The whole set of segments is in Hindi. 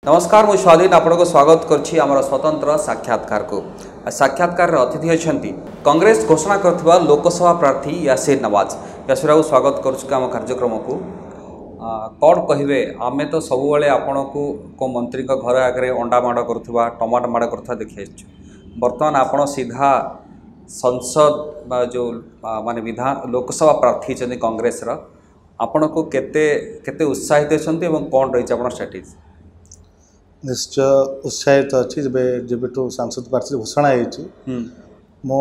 नमस्कार मु स्वाधीन आपको स्वागत करछि आमर स्वतंत्र साक्षात्कार को। साक्षात्कार अतिथि अच्छा कांग्रेस घोषणा कर लोकसभा प्रार्थी यासिर नवाज। यासिर बाबू स्वागत करुम कार्यक्रम को। कौन कहे आमे तो सब आपण को मंत्री घर आगे अंडा माड़ करुवा टमाटो माड़ करुवा देखी बर्तमान आपण सीधा संसद जो माने विधान लोकसभा प्रार्थी कांग्रेस आपण को केते उत्साहित अच्छा कौन रही स्ट्राटेजी? निश्चय उत्साहित अच्छी जब सांसद प्रार्थी घोषणा मो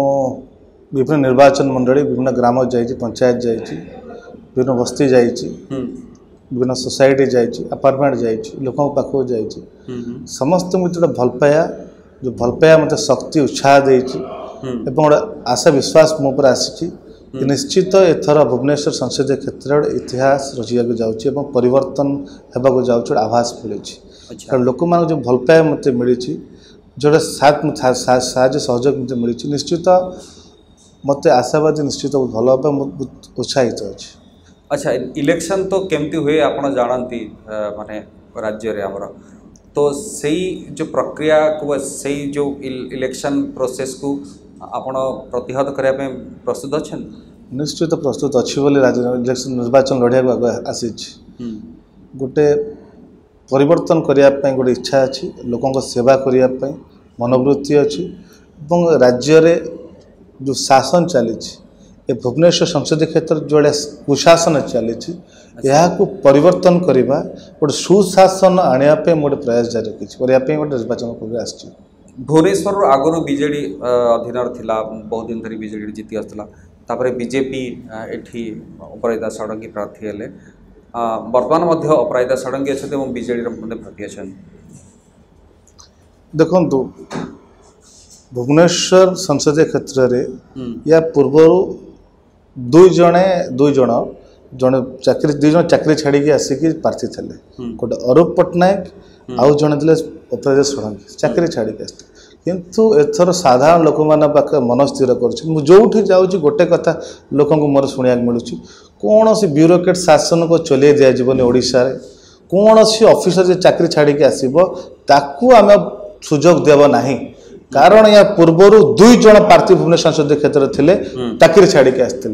विभिन्न निर्वाचन मंडली विभिन्न ग्राम जाइए पंचायत जाइए विभिन्न बस्ती जाइए विभिन्न सोसाइटी जाइए अपार्टमेंट जाइए लोक पाखक जाइए समस्त मुझे भल पाया जो भल पाया मत शक्ति उत्साह देती गोटे आशा विश्वास मो पर आसी निश्चित एथर भुवनेश्वर संसदीय क्षेत्र इतिहास रचिया जाऊँगी परिवर्तन होगा जाऊँगी आभास मिली। कारण लोक मान जो भल पाया मत मिली जोड़ा साथ सहयोग मत मिली निश्चित मत आशावादी निश्चित भल उत्साहित अच्छे। अच्छा इलेक्शन तो केमती हुए आप जानती माने राज्य रे हमर तो सही जो प्रक्रिया को सही जो इलेक्शन प्रोसेस को आपण प्रतिहत करने प्रस्तुत अच्छा? निश्चित प्रस्तुत अच्छी इलेक्शन निर्वाचन लड़िया आसी गोटे परिवर्तन करने गोटे इच्छा अच्छी लोकों सेवा करने मनोवृत्ति अच्छी राज्य रे जो शासन चली भुवनेश्वर संसदीय क्षेत्र जो कुशासन चली परिवर्तन करवा गोटे सुशासन आने गोटे प्रयास जारी रखी गोटे निर्वाचन प्रक्रिया आसी। भुवनेश्वर आगुरी बीजेडी अधीन थिला बहुत दिन धरी बीजेडी जीति आसला बीजेपी एठी अपराजिता षडंगी प्रार्थी हेले वर्तमान मध्य अपराजिता षडंगी अच्छे बीजेडी प्रार्थी अच्छा। देखु भुवनेश्वर संसदीय क्षेत्र में या पूर्व दुई जन जड़े चाकरी छाड़ी आसिकी प्रार्थी थे गोटे अरूप पट्टनायक आउ जड़े थे अपराजिता षडंगी चाकरी छाड़ी आसते किंतु एथर साधारण लोक मान पाखे मन स्थिर कर जाऊँगी गोटे कथा लोक मोर शुणा मिलूँ कौन सी ब्यूरोक्रेट शासन को चल दिज्वनी ओडिशा रे कौन सी ऑफिसर चाकरी छाड़ी आसब ताकू आम सुजोग देव नहीं कारण या पूर्वर दुई जन प्रार्थी भुवनेश्वर संसदीय क्षेत्र थे चाकरी छाड़ी आसते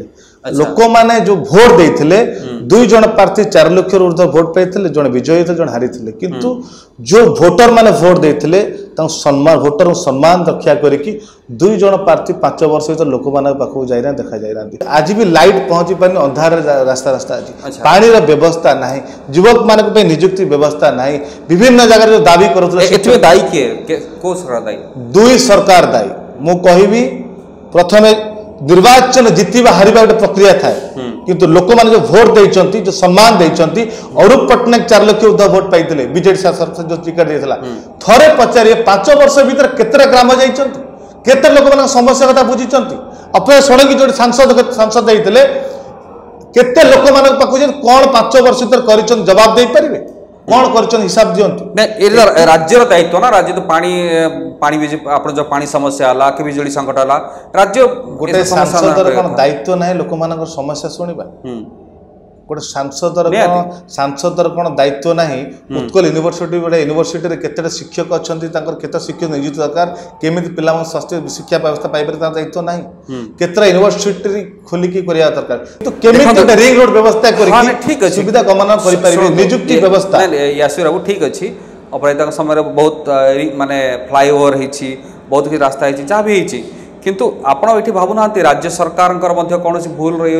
लोक माने जो भोट देते दुई जन प्रार्थी 4 लाख ऊर्ध भोट पाई जन विजयी थे जन हारी थे किंतु जो भोटर माने भोट देते सम्मान भोटर सम्मान रक्षा करके दुई जन प्रार्थी 5 वर्ष भर लोक मान पाखक जाइना देखा जाइना आज भी लाइट पहुँची पानी अंधार रास्ता रास्ता आज पानी व्यवस्था ना युवक मान निजुक्ति व्यवस्था ना विभिन्न जगह जो दाबी कर दायी किए को दायी दुई सरकार दायी मु कहि प्रथम निर्वाचन जितवा हारिबा गोटे प्रक्रिया थाए किंतु लोक माने जो भोट देइचंती जो सम्मान देइचंती अरूप पट्टनायक 4 लाख ऊर्ध भोट पाइथिले बीजेडी शासन जो टिकट देइथला थरे पचारिए 5 वर्ष भीतर केतरा ग्राम जाइचंती केते लोक मान समस्या कथा बुझिचंती अपने षडंगी जो सांसद देइथिले केते लोक मान पाखु कोन 5 वर्ष भीतर करिचन जवाब दे परिबे कौन कर हिसाब दियंतु राज्यर दायित्व ना राज्य तो पानी आप जो पानी समस्या है कि बिजली संकट है राज्य गोटे सांसदर कौन दायित्व ना लोक मान समस्या शुणा गोटे सांसदर कौन दायित्व ना उत्कल यूनिवर्सिटी गोटे यूनिवर्सिटी केते शिक्षक अच्छा केते शिक्षक नियुक्त दरकार केमी पिला स्वास्थ्य शिक्षा व्यवस्था पाइपर दायित्व ना केतरा यूनिवर्सिटी खोलिकी करवा दरकार तो केमी रिंग रोड व्यवस्था कर सुविधा गमन निजुक्ति व्यवस्था यासिर बाबू ठीक अच्छी अपराजिता समय बहुत माने फ्लाईओवर होती बहुत किसी रास्ता होती जहाँ भी होती किंतु आपण ये भावुना राज्य सरकार कौन भूल रही है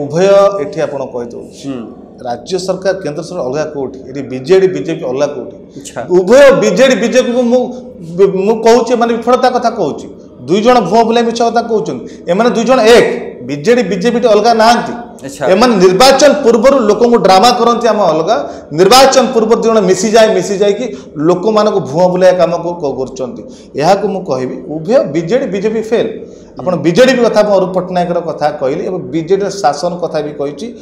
उभय ये आप कहीदे राज्य सरकार केंद्र सरकार अलग कौटी ये बीजेडी बीजेपी अलग कौटी उभय बीजेडी बीजेपी को मुझे माने विफलता कथा कहूँ दुई जन भुआ बुलाई मिछ कथा कहते एम दुई जन एक बीजेडी बीजेपी अलग नहांती एमन निर्वाचन पूर्व लोक ड्रामा करती आम अलग निर्वाचन पूर्व दुई मिसी जाए कि लोक मान भुआ बुलाया काम कर मुझे उभय बीजेडी बीजेपी फेल आप बीजेडी कथा अरूप पट्टनायक कथा कहली बीजेडी शासन कथा भी कही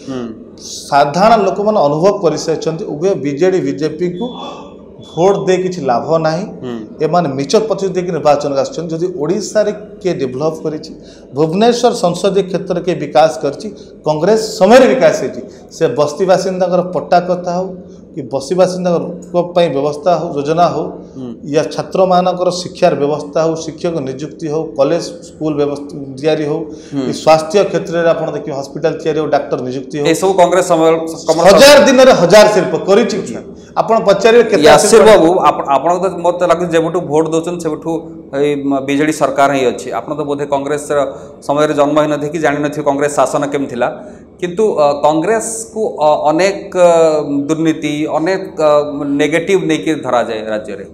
साधारण लोक मैंने अनुभव कर उभय बीजेडी बीजेपी को भोट दे किसी लाभ ना एमान मिच प्रतिश्रुति देकर निर्वाचन आशा किए डेभलप कर भुवनेश्वर संसदीय क्षेत्र के विकास कर कांग्रेस समय विकास से बस्ती बासिंदा पट्टा कथा हो कि बसी बासिंदा व्यवस्था हो योजना हो या छात्र मानकर शिक्षार व्यवस्था हो शिक्षक नियुक्ति हो कॉलेज स्कूल व्यवस्था तैयारी हो स्वास्थ्य क्षेत्र में आप देखिए हॉस्पिटल तैयारी हो डॉक्टर नियुक्ति हो सब कांग्रेस 1000 दिन 1000 शिल्प करी आपण पचारे यासिर बाबू आपण तो मत लागु जेबुठू भोट दोचन सेबुठू बीजेडी सरकार ही अछि आपण तो बोधे कांग्रेस समय रे जन्म ही नथि कि जानि नथि कांग्रेस शासन केम थिला किंतु कांग्रेस को अनेक दुर्नीति अनेक नेगेटिव नहीं धरा जाए राज्य रे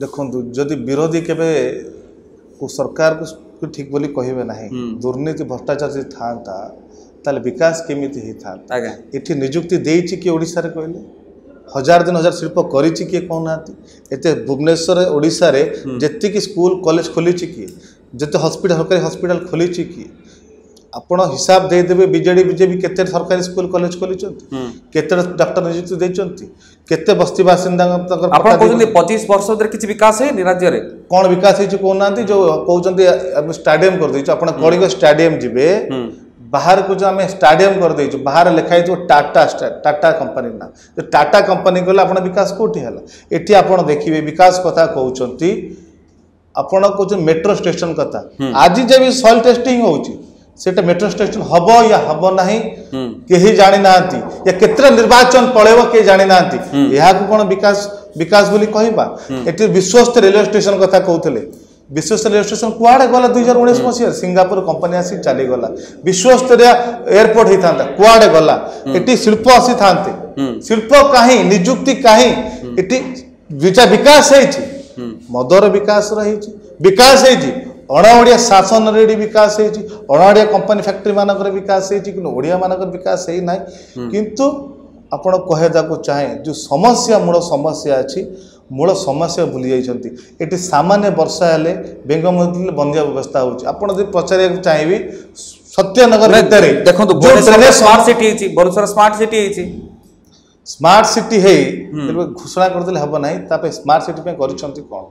देखो जदि विरोधी केबे को सरकार को ठीक बोली कहबे नाही दुर्नीति भ्रष्टाचार था ताले विकास केमिति ही था एठी नियुक्ति देइछि कि ओडिसा रे कहले 1000 दिन 1000 शिल्प करिछि किए कहना एते भुवनेश्वर ओडिसा रे जेति कि स्कूल कॉलेज खोलिछि कि जेते हॉस्पिटल सरकारी हॉस्पिटल खोलिछि कि आपण हिसाब दे देबे बीजेपी केते सरकारी स्कूल कॉलेज खोलिछंती केते डॉक्टर नियुक्ति देइछंती केते बस्ती बासिंदा तकर आपण कहउछंती 25 वर्ष धरि किछि विकास है राज्य रे कोन विकास है कहना जो कहउछंती स्टेडियम कर देइछ आपण कलिंग स्टेडियम जिबे बाहर को जो आम स्टेडियम कर देइछु बाहर लिखाई जो टाटा कंपनी ना जो टाटा कंपनी गला आपण विकास कोठी हला एठी आपण देखिबे विकास कथा कहउछंती आपण को मेट्रो स्टेशन कथा आज जब सॉइल टेस्टिंग होउची सेटा मेट्रो स्टेशन हबो या हबो नाही केही जानि नांती या केतरा निर्वाचन पळेबो के जानि नांती एहा को कोन विकास बोली कहबा एठी विश्वस्त रेलवे स्टेशन कथा कहउतले विश्वस्त रेलवे स्टेशन कुआडे गला 2019 मसिया सिंगापुर कंपनी आसी चली गला विश्वस्तरीय एयरपोर्ट ही था कुआडे गला एटी शिल्प आसी थांते शिल्प काहे नियुक्ति काहे एटी विकास है मदर विकास रही विकास है अणाओडिया शासन रे विकास है अणाओडिया कंपनी फैक्ट्री मानकर विकास है कि ओडिया मानकर विकास है ना किंतु आपण कहदा को चाहे जो समस्या मूल समस्या अछि मूल समस्या भूली जाइछंती एटी सामान्य वर्षा हेले बेंगमती बंदिया व्यवस्था होछि आपण जे पचारे चाहिबी सत्यनगर भीतर देखो स्मार्ट सिटी अछि बरसर स्मार्ट सिटी अछि स्मार्ट सिटी है घोषणा करदेले हबो नाही तापे स्मार्ट सिटी पे करिसंती कोन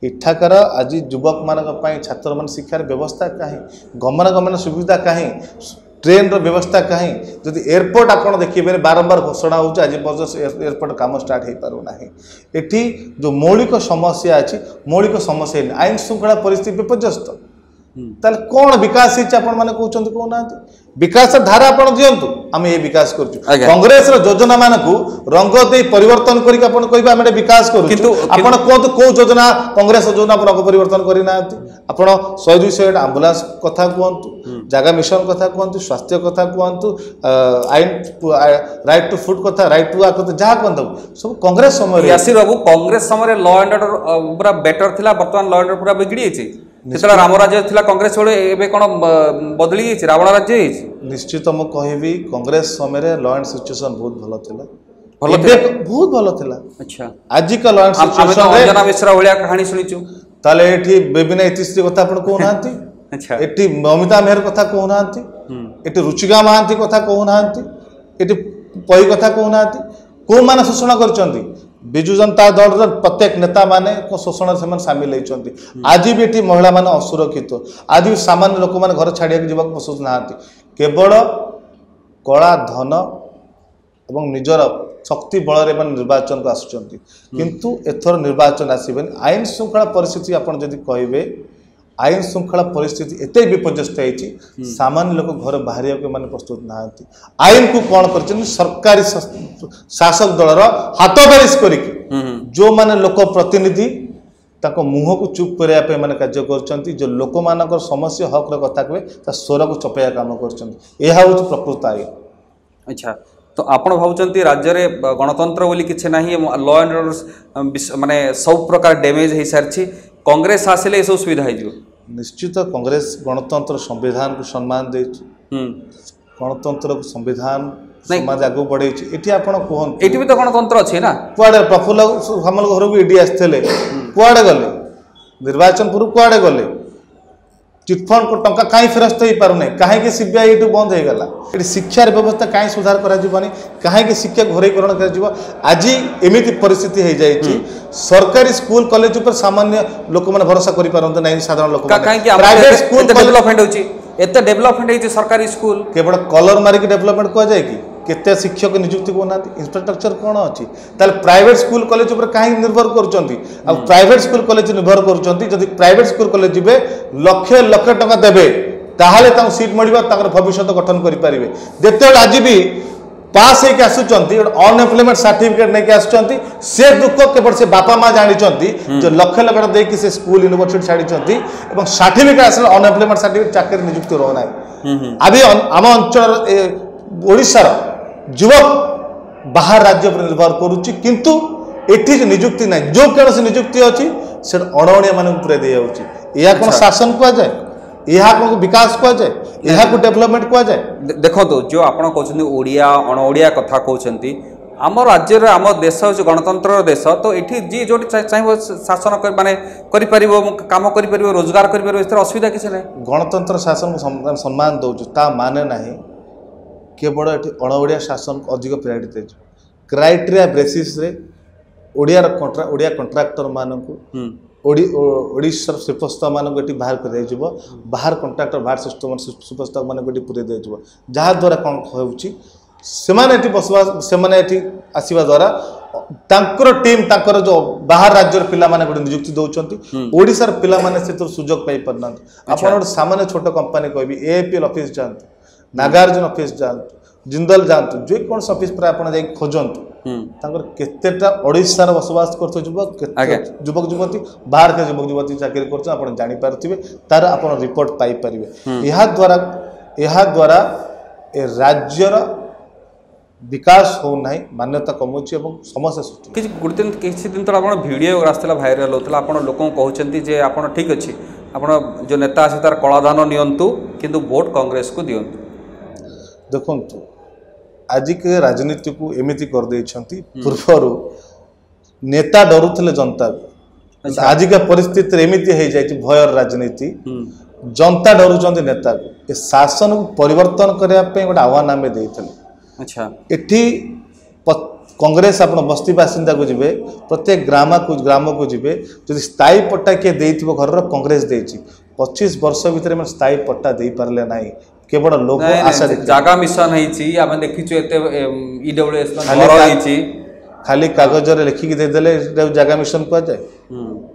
इठाकर आज युवक मान छात्र मान शिक्षार व्यवस्था कहीं गमन सुविधा कहीं ट्रेन रो व्यवस्था कहीं जदि एयरपोर्ट आपड़ देखिए बारंबार घोषणा हो आज एयरपोर्ट काम स्टार्ट हो पारना एटी जो मौलिक समस्या अच्छी मौलिक समस्या आईन श्रृंखला परिस्थिति विपर्यस्त ताले कौन विकास मैंने कहना विकास धारा आप दिंतु आम ये विकास कर कांग्रेस योजना मान रंग दे परिवर्तन कर विकास कहतु कौ योजना कांग्रेस योजना परिवर्तन करना आप 100-200 आंबुलांस कथा कहतु जगह मिशन कथा कहतु स्वास्थ्य कथा कहतु आईन राइट टू फूड कथा राइट टू कथा जहाँ कहतु सब कांग्रेस समय यासिर बाबू कांग्रेस समय लॉ एंड ऑर्डर पूरा बेटर थिला वर्तमान लॉ एंड ऑर्डर पूरा बिगड़ी जेतला राम राज्य थिला कांग्रेस छोड़े एबे कोन बदली गेछि रावण राज्य हेछि निश्चित मु कहबी कांग्रेस समय लॉ एंड सिचुएशन बहुत भलो थिला बहुत भलो थिला अच्छा आज का law and situation Anjana Mishra होलिया कहानी सुनिचु ताले एठी बेबिना इतिश्री कथा आपण को नांती अच्छा एठी ममिता मेहर कथा को नांती एठी रुचिका महांती कथा को नांती एठी पई कथा को नांती को माने शोषण करचंती विजु जनता दल प्रत्येक नेता माने शोषण से सामिल होती आज भी ये महिला मान असुरक्षित आज भी सामान्य लोक मैंने घर छाड़ा जावाक पसंद ना केवल कला धन और निजर शक्ति बल निर्वाचन को आसुँच किंतु एथर निर्वाचन आसबे आईन श्रृंखला परिस्थिति आप कहे आईन श्रृंखला परिस्थिति एत विपर्यस्त होती सामान्य लोक घर बाहर मैंने प्रस्तुत ना आईन को कौन कर सरकारी शासक दलर हाथ बारिश कर जो माने लोक प्रतिनिधि मुह को चुप करने मैंने कार्य कर जो लोक मान समस्या हक कथा कहे स्वर को चपेया काम कर प्रकृत आईन अच्छा तो आपण भावुंट राज्य में गणतंत्र बोली किसी ना लॉ एंड ऑर्डर माने सब प्रकार डैमेज हो सारी कांग्रेस आसिले ये सब सुविधा हो निश्चित कांग्रेस गणतंत्र संविधान को सम्मान दे गणतंत्र को संविधान समाज आगे बढ़े ये आपड़ कहते ये भी तो गणतंत्र अच्छे ना कुआड़े प्रफुल्ल सामल घर को ईडी आसते कुआड़े गले निर्वाचन पूर्व कुआड़े गले चिटफंड को टंका कहीं फेरस्त हो पारना कहीं सीबीआई ये बंद हो गला ये शिक्षार व्यवस्था कहीं सुधार करानी कहीं शिक्षा घरेकरण कर आज एमती परिस्थिति हो जाए सरकारी स्कूल कॉलेज पर सामान्य लोक मैंने भरोसा कर साधारण लोक प्राइवेट स्कूल डेवलपमेंट होती डेवलपमेंट होती सरकारी स्कूल केवल कलर मारिक डेवलपमेंट कह जाए कि केते शिक्षक नियुक्ति को इंफ्रास्ट्रक्चर कौन अच्छी प्राइवेट स्कूल कॉलेज ऊपर कहीं निर्भर करछंती अब प्राइवेट स्कूल कॉलेज निर्भर करछंती जदि प्राइवेट स्कूल कॉलेज जिबे लक्ष लक्ष टका देबे ताहाले तां सीट मिलबा ताकर भविष्य गठन करि परिबे जेते आज भी पास होकर आसुचंती अनएम्प्लॉयमेंट सर्टिफिकेट नहीं के आसुचंती से दुख केवल से बापा माँ जानिचंती जो लक्ष लक्ष देकी से स्कूल यूनिवर्सिटी छाड़िचंती एवं सर्टिफिकेट आसले अनएम्प्लॉयमेंट सर्टिफिकेट चाकरी नियुक्ति रहना अभी आम अंचल ओडिशार युवक बाहर राज्य पर निर्भर करुच्ची किंतु एठी जो नियुक्ति ना जो कौन नियुक्ति अच्छी से अणअणिया मान पूरा दी जाऊँगी यह कौन शासन कह जाए यह कौन विकास कह जाए यह को डेवलपमेंट कह जाए देखो जो आप कहते ओडिया अणओडिया कथा कहते आम राज्य आम देश हूँ गणतंत्र देश तो ये जी जो चाहिए शासन माने काम कर रोजगार कर असुविधा किसी ना गणतंत्र शासन को सम्मान दौचु ता माने नहीं केवल ये अणओडिया शासन को अधिक प्रायोरिटी दे क्राइटेरिया बेसिस रे ओडिया कंट्राक्टर मानक ओडिशा शिल्पस्थ मानक बाहर कर बाहर कंट्राक्टर बाहर शिल्पस्थ मानक पूरे दिया जहाद्वारा कौन होती बसवास से आसवा द्वारा टीम तांकर जो बाहर राज्य पिला माने नियुक्ति दौरान ओडिशार पिला माने से सुजोग पाई पारना आप सामान्य छोट कंपनी कहबी एपीएल ऑफिस जातु नागार्जुन ऑफिस जातु जिंदल जातु जो कौन ऑफिस पर आप खोजतु केतेटा ओडिशार बसवास कर युवक युवती बाहर के युवक युवती चाकरी कर जानी पारे तार आप रिपोर्ट पाई पारे यह द्वारा ए राज्यर विकास हो ना मान्यता कमुची समस्या सृष्टि किसी दिन तो आप भिडियो आसला भाइराल होता आप लोक कहते जे आप ठीक अच्छे आप जो नेता आसे तार कलादान नियंतु किंतु वोट कांग्रेस को दियंतु देखु आज के राजनीति को एमती कर पूर्वर नेता डरुले जनता आज का परिस्थिति एमती हो जाए भयर राजनीति जनता डरुंच नेता को शासन को परिवर्तन करने गोटे आह्वान आम देते अच्छा एठी कांग्रेस आप बस्ती बासिंदा को जीवे प्रत्येक ग्राम को जीवे जो स्थायी पट्टा किए देइथिबो घर कांग्रेस देछि 25 वर्ष भितर स्थायी पट्टा दे पारले नाही केवल लोक आशा जागा मिशन हेछि आमे देखिछु एते ईडब्ल्यूएस घर हेछि खाली कागज रे लिखिक दे देले जगह मिशन कह जाए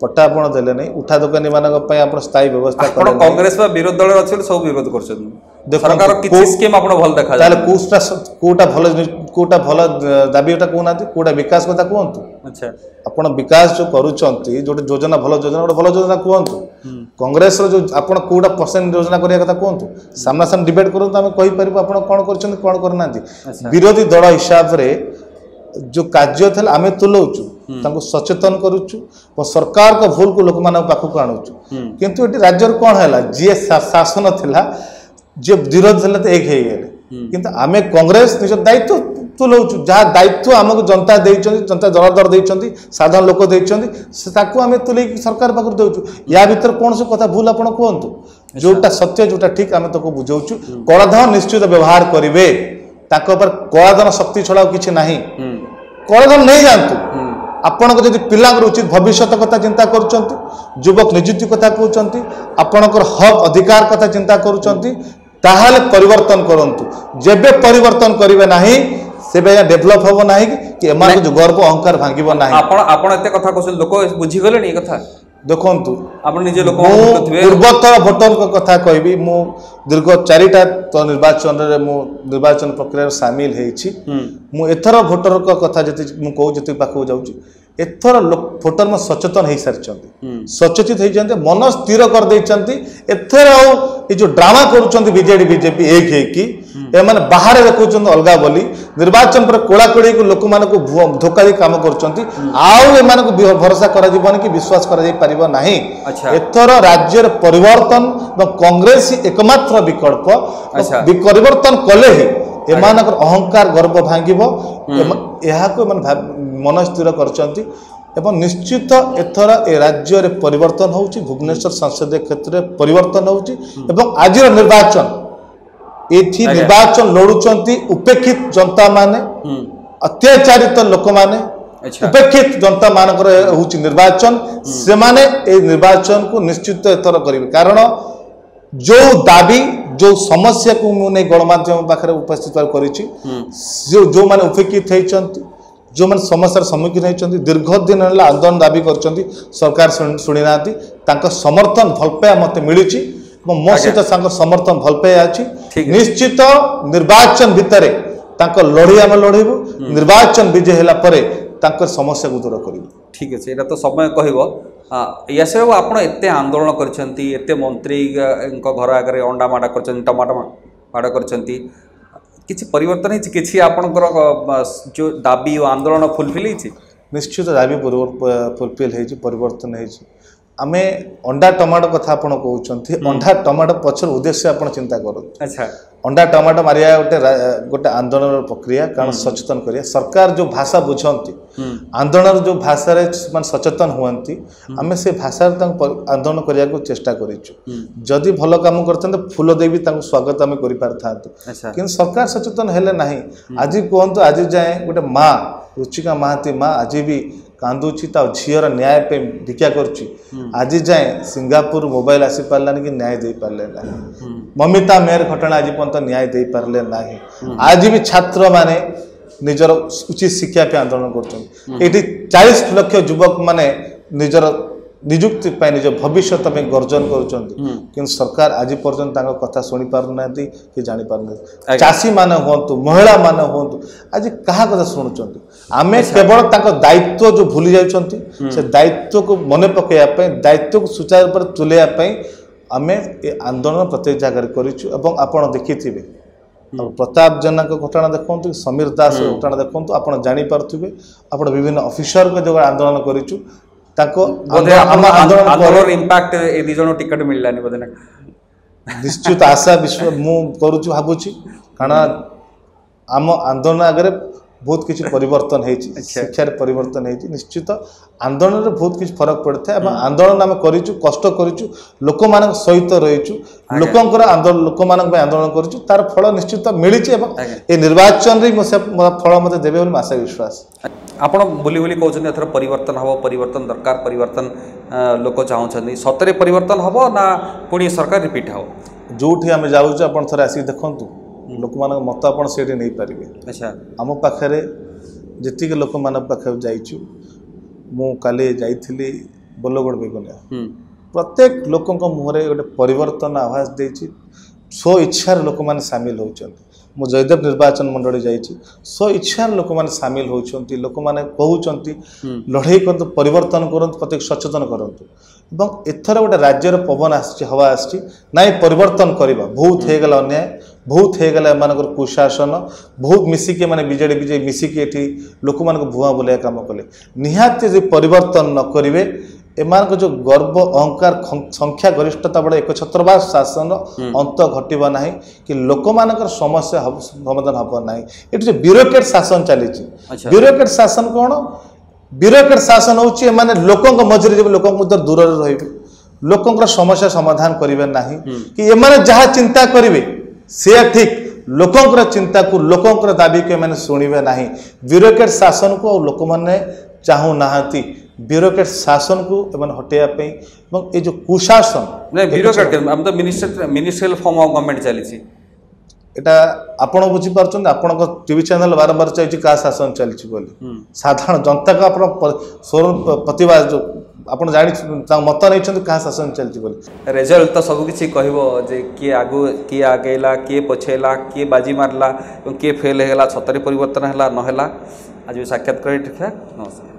पट्टा आपण देले नहीं उठा दुकानी मानक आप स्थायी व्यवस्था कर कांग्रेस विरोध दल अच्छे सब विरोध कर सरकार किछि स्कीम आपण भल देखा ताले कोटा भल दाबीटा कहना कोटा विकास कथा कहतु अच्छा आपण विकास जो करूचंती जो योजना भल योजना कहतु कांग्रेस जो आपण कोटा परसेंट योजना करिया कथा कहतु सामना सामने डिबेट करू आमे कहि परबो आपण कोन करछन कोन करना विरोधी दल हिसाब रे जो कार्य थे आम तुलाऊँ सचेतन करुचु सरकार का भूल को लोक मान पाखक आणुचु किंतु ये राज्य कौन है जी शासन थिला जी विरोध थे तो एक हो गए किंतु आम कांग्रेस निज दायित्व तुलाऊँ जहाँ दायित्व आमको जनता जनता जनार्दन देते साधारण लोक देते आम तुले सरकार पाख दौचु या भर कौन सी कथा भूल आप कहतु जोटा सत्य जोटा ठीक आम तो बुझाऊँ कलाधन निश्चित व्यवहार करेंगे कलाधन शक्ति छड़ा किसी ना कलाधन नहीं जानतु आपण पिला उचित भविष्य कथा चिंता कर युवक निजुक्ति कथा कहते आपणकर हक अधिकार कथा चिंता कर परिवर्तन करंतु जेबे परिवर्तन करेंगे ना से डेभलप हम ना कि जो गर्व अहंकार भांगिब ना आपण एते कथा कहते लोक बुझीगले कथा देखु पूर्वोत्तर भोटर कथा कहबी मु दीर्घ 4टा तो निर्वाचन रे मु निर्वाचन प्रक्रिया सामिल हेछि मु एथर भोटर कथा जति मु कहू जति पाखु जाउची एथर भोटर में सचेतन हो सारी सचेतित होती मन स्थिर कर देइचंती एथर ये जो ड्रामा करुचंती बीजेडी बीजेपी एक है कि एमाने बाहर देखुचंती अलगा बोली निर्वाचन पर कोड़ाकोड़ी को लोक मान को धोखा दी काम करुचंती आउ एमान को भरोसा करा जीवन कि विश्वास करा जाई परिबो नाही एथर राज्य परिवर्तन कांग्रेस एकमात्र विकल्प परिवर्तन कले ही एमानकर अहंकार गर्व भांगिब को मन स्थिर करचंती एवं निश्चित एथर ए राज्य रे परिवर्तन होउची भुवनेश्वर संसदीय क्षेत्र रे परिवर्तन होउची एवं आज निर्वाचन एथि निर्वाचन लड़ुचंती उपेक्षित जनता माने अत्याचारित लोक माने उपेक्षित जनता मानकर होउची निर्वाचन से माने ए निर्वाचन को निश्चित एथर करिवे कारण जो दाबी जो समस्या को मुझे गणमाध्यम पाखे उपस्थित करिछि जो माने उपेक्षित होइछन्ति जो मैंने समस्यार सम्मुखीन होती दीर्घ दिन है आंदोलन दाबी कर सरकार शुणी ना समर्थन भलपाया मत मिली मो सहित समर्थन भलपाया अच्छी निश्चित निर्वाचन भितर लड़े आम लड़ेबू निर्वाचन विजय है समस्या को दूर कर ठीक अच्छे यहाँ तो समय कह यशर बाबू आप एत आंदोलन करते मंत्री घर आगे अंडा माड़ कर टमाटो माड़ कर किसी परिवर्तन है किसी आपनकर जो दाबी और आंदोलन फुलफिल है निश्चित दाबी फुलफिल है परिवर्तन है आमे अंडा टमाटो कथा आपण कहउछन्ती अंडा टमाटो पछर उद्देश्य आपण चिंता करू अच्छा अंडा टमाटो मारिया गोटे आंदोलन प्रक्रिया कारण सचेतन करिया सरकार जो भाषा बुझंती आंदोलन जो भाषा रे मान सचेतन हुअंती आमे से भाषा रे आंदोलन करिया को चेष्टा करिछु जदि भलो काम करथन फूल देवी तांको स्वागत आमे करि पारथांतु किंतु सरकार सचेतन हेले नाही आज कहंतु आज जाए गोटे माँ रुचिका महाती माँ आज भी कांदुची झीर न्याय पे भिक्षा करुच्ची आज जाए सिंगापुर मोबाइल आसी पार्लानी कि न्याय दे पार्ले ना ममिता मेयर घटना आज पर्यंत न्याय दे पार्ले ना आज भी छात्र माने निजर उचित शिक्षा पे आंदोलन कर 40 लाख युवक माने निजर निजुक्ति निज भविष्य गर्जन कर सरकार आज पर्यंत कथा शुणी पारना कि जानी पारना चाषी मान हूँ महिला मान हूँ आज क्या कथा शुणुंट आम केवल दायित्व जो भूली जाती से दायित्व को मन पकड़ा दायित्व को सुचारू रूप से तुलैया आम ये आंदोलन प्रत्येक जगह कर देखी प्रताप जेना घटना देखते समीर दास घटना देखते आप जानीपे आप विभिन्न ऑफिसर को जो आंदोलन करूँ आंदोलन इम्पैक्ट ए दी जण टिकट मिललानी बोधे निश्चित आशा विश्व मु करूछु भाबुछि कारण आम आंदोलन आगे बहुत किसी परिवर्तन है शिक्षार परिवर्तन है निश्चित आंदोलन रे बहुत किसी फरक पड़ता है आंदोलन आम करूँ कष्ट करूँ लोक मान सहित रहीचु लोकंकर आंदोलन लोक मान आंदोलन करूँ तार फल निश्चित मिली ए निर्वाचन रे फल मत देवे आशा विश्वास आपण बुली बुली कहते एथर परिवर्तन हम परिवर्तन दरकार परिवर्तन लोक चाहते सतरे परिवर्तन हम ना पुणी सरकार रिपीट हो जो आम जाऊँ आप थे आसिक देखूँ लोक मान मत आप नहीं पारे अच्छा आम पाखे जी लोक मान पाखे जाइछु मु काली जाइथिली बोलगड़ बेगुनिया प्रत्येक लोक मुहरे गोटे परिवर्तन आभास देछि स्व इच्छार लोक मैंने सामिल होती मु जयदेव निर्वाचन मंडली जाइछि स्व इच्छार लोक मैंने सामिल होती लोक मैंने कहते लड़ाई कर परिवर्तन करूँ प्रत्येक सचेतन करूँ एथर गोटे राज्यर पवन हवा आसी परिवर्तन करवा बहुत होगला अन्याय बहुत होगला एम कुशासन बहुत मिसिकी माने बीजेडी बीजे मिसिकी एठी लोक मान भुआ बुलाया काम कले निहाती जो परिवर्तन न करेंगे एमान जो गर्व अहंकार संख्या गरिष्ठता बड़े एक छत्रवाद शासन अंत घटवा ना कि लोक मान समस्या समाधान हम ना ये जो ब्यूरोक्रेट शासन चली ब्यूरोक्रेट शासन कौन ब्यूरोक्रेट शासन होची माने लोकंक मझरे जब लोकंक मध्य दूर रहिबे लोकंक समस्या समाधान करिवे नाही कि एमाने जहा चिंता करिवे से ठीक लोकंक चिंता को लोकंक दाबी को एमाने सुनिवे नाही ब्यूरोक्रेट शासन को लोक माने चाहू नाहांती ब्यूरोक्रेट शासन को एमाने हटेया पे एवं ए जो कुशासन नै ब्यूरोक्रेट हम तो मिनिस्ट्रियल फॉर्म ऑफ गवर्नमेंट चली एटा आपण बुझी पारछन आपण को टीवी चैनल बारंबार चाहिए क्या शासन चलछि बोली साधारण जनता का आपण प्रतिवाद जो आपण जानी मत नहीं छन क्या शासन चलछि बोली रिजल्ट तो सब किछि कहबो जे के आगु के आगेला के पछेला के बाजी मारला के फेल हेला छतरी परिवर्तन हेला न हेला आज साक्षात्कार ठीक है नमस्कार।